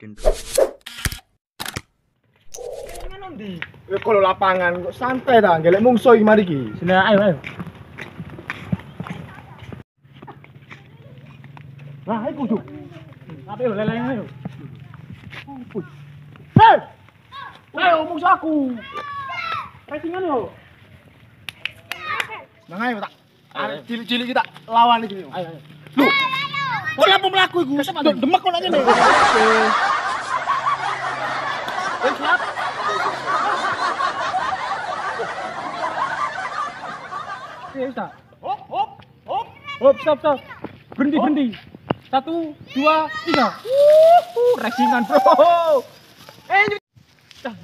Raden. Ngono ndi? Kalau lapangan kok santai ta, gelek mungsuh iki mari iki. Sini ayo. Lah iku juk. Apa yo leleng ayo. Hei! Ayo musuh aku. Racingan yo. Nang ayo tak. Cilik-cilik kita lawan iki. Ayo. Lho. Kok lampu mlaku iku? Demek kok nang ngene. Siap. Iya, Ustaz. Hop, stop. Berhenti. 1, 2, 3. Racingan, bro.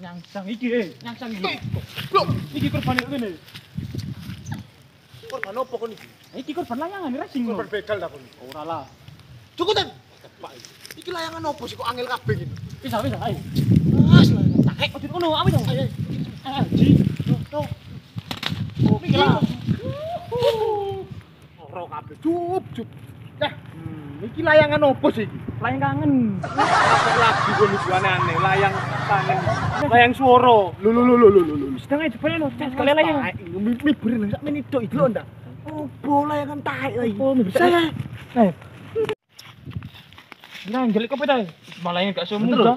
Nyangsang iki, nyangsang iki. Lho, Iki korban ngene. korban opo kon iki? Iki korban layangan racing. Korban begal ta kon. Ora lah. Cukup ten. Iki layangan opo sih kok angel kabeh iki? Bisa, ayo. Mas layangan tak. Ojo ngono, awi dong. Ayo. Ji. Tuh. Oh, mikir lah. Ora kabeh. Cup. Iki layangan opo sih iki? Layang kangen. Lagu kon iku aneh, layang tangan. Layang swara. Lho. Sedang aja jebule no, sekali layang. Miber nang sak menit tok iki lho ndak. Opo layangan taek lagi. Oh, bisa. Saya. Nah, jelek kopi dah. Malah yang gak semua Betul. muda.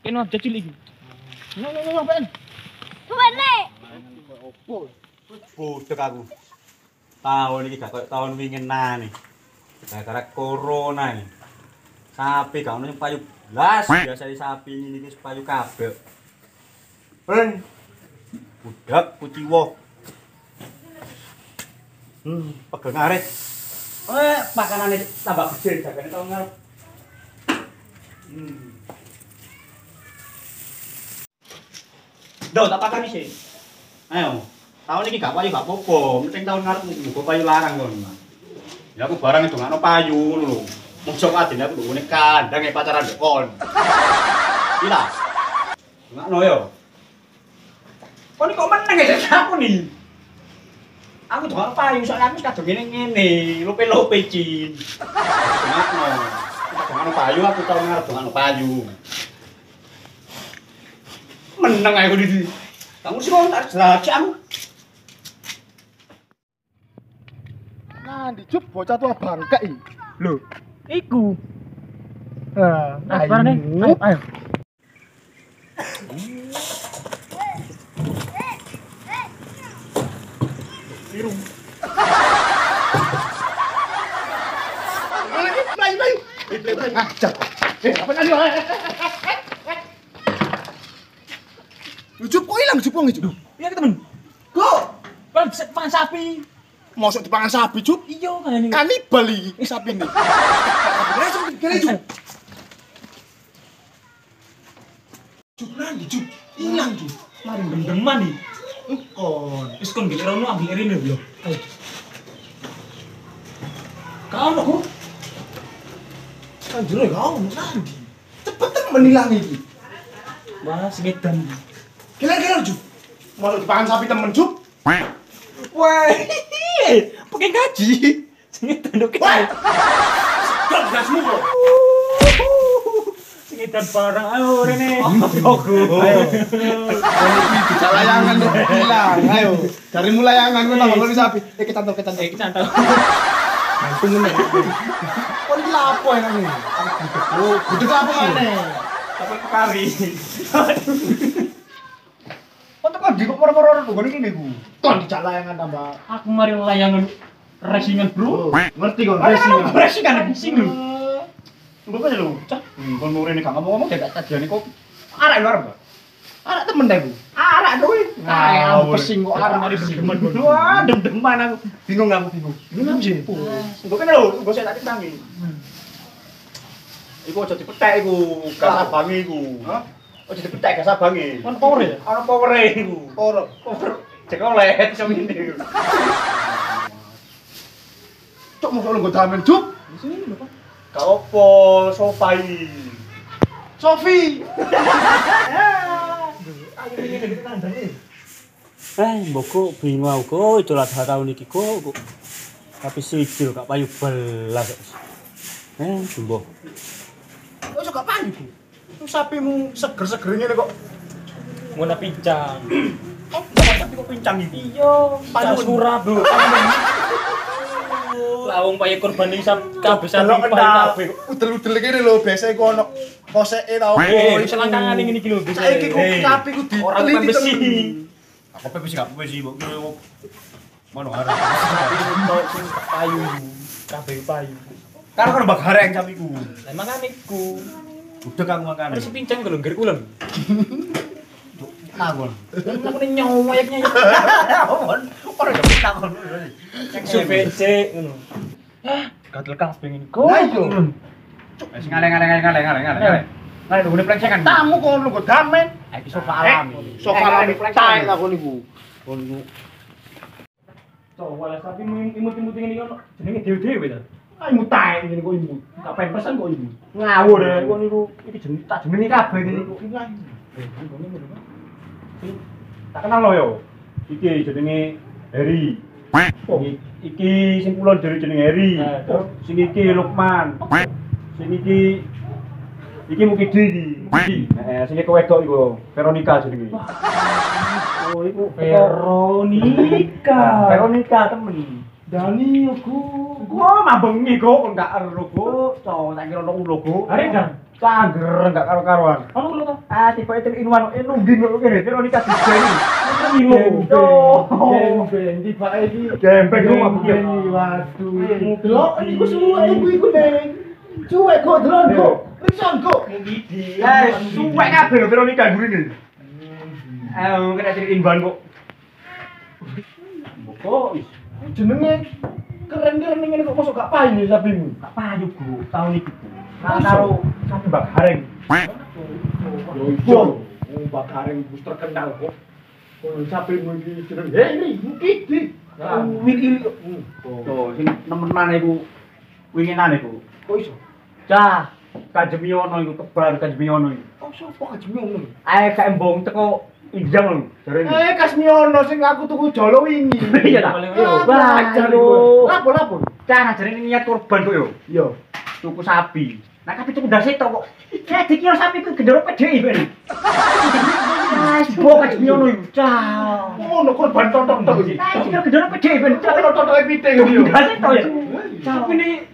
Kena jajil lagi. Yo, Ben. Opo? Budek aku. Tahun iki gak koyo tahun winginan nih. Gara-gara corona nih. Sapi gak ono payu blas, biasane sapi ini payu kabeh. Ben. Budak kuciwo. Pegel ngarit. Pakanane tambah gede jagane tau ngarep. Do tak pakan sih. Ayo. Tahun ini gak payu gak apa-apa, penting tahun ngarep muga payu larang kon. Ya aku barang itu gak ono payu ngono lho. Mosok adine aku ngene kandang e pacaran mbek kon. Iya. Ngakno yo. Kon kok meneng ya aku nih. Aku tuh gak payu soalnya aku kadung ngene, lope-lope cin. Ngakno. Aku payu aku tau ngarep dengan payu. Meneng aku di. Kamu sih kok tak jelajah. Nah, dicup bocah tua bangka iki. Loh, iku. Ayo. Barang nih. Ayo. Irung. Melayu. Ajar. Apa tadi? Lucup kok hilang cup wong itu? Iya temen. Kok Pangan sapi. mosok dipangan sapi cup? Iya kan ini. Kanibal iki sapi ini. Langsung kene cup. Cup nang cup. Hilang cup. Mari dem-deman nih. Kon. Wis kon gile rono ambil rene lho. Ayo. Kau aku. Kan jero kau nanti. Cepet temen hilang iki. Wah, segedan. Kira-kira cup. Mosok dipangan sapi temen cup. Wah, pakai gaji. Segedan oke. Stop gasmu kok. Segedan barang ayo rene. Ayo. Bisa layangan tuh hilang. Ayo. Carimu layangan kowe tambah ngono sapi. Kita Kita tahu. Langsung ngene. Kok iki lapo enake? Oh, budek apa maneh? Apa kari? Kok tekan di kok moro-moro ngene iki niku. Kon dijak layangan tambah. Aku mari layangan racingan, Bro. Ngerti kon Racingan. racing. Racing lho. Mbok aja lho. Cah, kon murene gak ngomong-ngomong gak tadiane kok. Arek lho arep. Arek temen ta iku. Arek to kuwi. Ah, pesing kok arek mari demen. Wah, dem-deman aku. Bingung aku bingung. Bingung sih. Mbok kene lho, mbok saya tak tangi. Iku aja dipethek iku, kasabange iku. Hah? Aja dipethek kasabange. Kon power ya? Ana powere iku. Power. Cek oleh iso ngene. Cok mosok lu damen juk. Sini lho, Pak. Gak opo, Sofai. Sofi. Ayo ngene iki kandane. Mbok bingung aku Idul Adha tahun iki kok. Tapi siji gak payu belas. Jumbo. Kok gak payu, Bu? Sapimu seger-seger ngene kok. Ngono pincang. Oh, sapi kok pincang iki. Iya, payu surah, Bro. Lawung payu korban iki kabeh sapi payu kabeh. Udel-udel kene lho, biasa iku ono koseke tau. Oh, selangkangan ngene iki lho. Saiki kok sapi ku Ora diteliti besi. Aku pepes gak besi kok. Mono arek. Sing payu, kabeh payu. Karo kan mbak gareng sapiku. Lah makane iku. Udah kang makan. Wis pincang lho ngger kulon. Nangon. Lakune nyawa ayaknya. Ora yo nangon. CVC ngono. Gatel kabeh ngene. Ayo. Wis ngaleng. Ngaleng nunggu plengsengan. Tamu kok lu damen. Iki sofa alami. Sofa alami tae aku niku. Coba lah sapi imut-imut ngene iki ono jenenge dhewe-dhewe ta. Ayo tae ngene kok imut. Tak pepesan kok imut. Ngawur ya kon niku. Iki jeneng tak jenengi kabeh iki niku. Tak kenal lo yo. Iki jenenge Heri. Iki sing kulon jenenge Heri. Sing iki Lukman. Sing iki Mukidi iki. Heeh, sing iki wedok iku Veronica jenenge. Oh, iku Veronica temen. Dani aku. Gua mabengi kok enggak ero kok. Cok, tak kira ono ulo kok. Are dan Cangger enggak karo-karuan. ono lho to. Ah, tipe itu inwan nungging kok kene Veronica dijeni. Gembeng di Pak iki. Gembeng lu mabuk ya. Waduh. Delok iku semua iku neng. Cuek kok delon kok. Rison kok. Suwek kabeh lho Veronica gurine. Kena ciri inwan kok. Kok Jenenge keren-keren ngene kok mosok gak payu sapimu. gak payu, Bu. Tahun iki, Bu. Karo sapi Mbak Gareng. Yo, Mbak Gareng wis terkenal kok. Kalau sapimu iki jeneng Henry Mukidi. Wili. Tuh, sing nemenan iku winginan iku. Kok iso? Cah, Kajemiono iku kebar Kajemiono iku. Oh, sapa kajemiono? Ae gak embong teko Injang lho, jarene. Kasmiono sing aku tuku jolo wingi. Iya ta? Belajar Aduh. Lapo. Cah, jarene niat korban kok yo. Iya. Tuku sapi. Nah, tapi tuku ndase tok kok. Dikira sapi ku gendero PDI ben. Bok Kajemiono iku, cah. Ngono korban tonton iki. Dikira gendero PDI ben. Cak tonton piting iki yo. Ndase tok ya. Sapi ini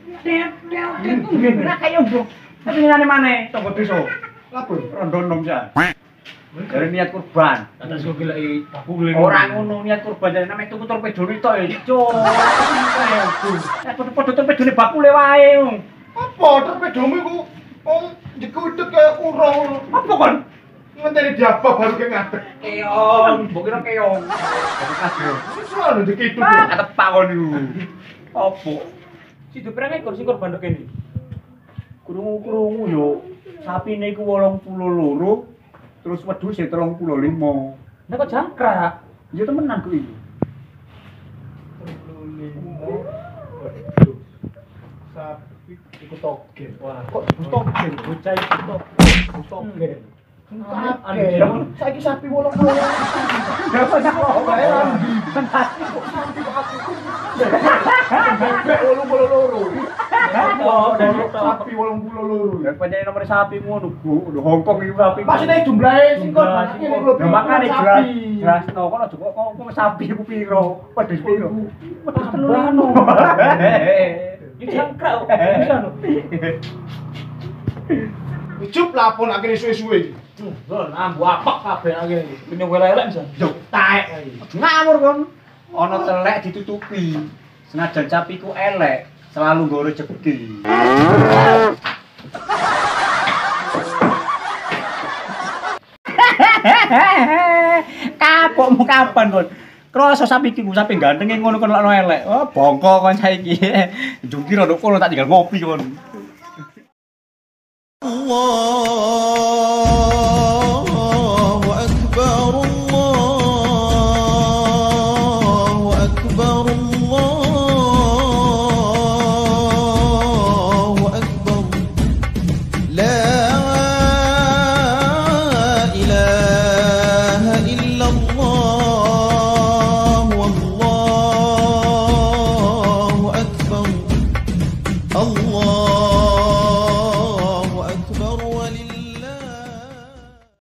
Nah, kayak mbok. Tapi ngene maneh tonggo desa. Lapo? Rondo-nom cah. Dari niat kurban. Kata sing goleki bakule. Ora ngono niat kurban jane nek tuku torpedo tok ya, Cuk. Nek padha torpedone bakule wae. Apa torpedomu iku? Oh, jekuduk kaya urang. Apa kon? Ngenteni diapa baru ke ngadeg. Keong, mbok kira keong. Kabeh. Sono dikiduk. Ketepak kon niku. Apa? Sido pirang ekor sing korban kene. Krungu-krungu yo sapine iku 82. Terus wedhuse 35. Nek kok jangkrak. Ya temenan ku iki. Sapi iku toge. Wah, Kok toge? bocah iki kok. Toge. Toge. Saiki sapi 80. Dapat aku. Bebek 82. Sapi 82. Ya panjenengan nomor sapi ngono, Bu. Lho Hongkong iki sapi. Maksudnya jumlahnya sing kok ini lho. Ya makane jelas no kok aja kok sapi ku piro? Wedhus piro? Wedhus telurano. Iki jangkrak. Bisa lho. Ucup lapon akhirnya suwe-suwe iki. Lho, ambu apek kabeh akhirnya. Punya welek bisa. Yo, taek. Ngawur kon. Ana telek ditutupi. Senajan sapiku elek, selalu nggo rezeki. Kapokmu kapan kon? Krasa sapi iki sapi gantenge ngono kon lakno elek. Oh, bongko kon saiki. Njungkir nduk kono tak tinggal ngopi kon.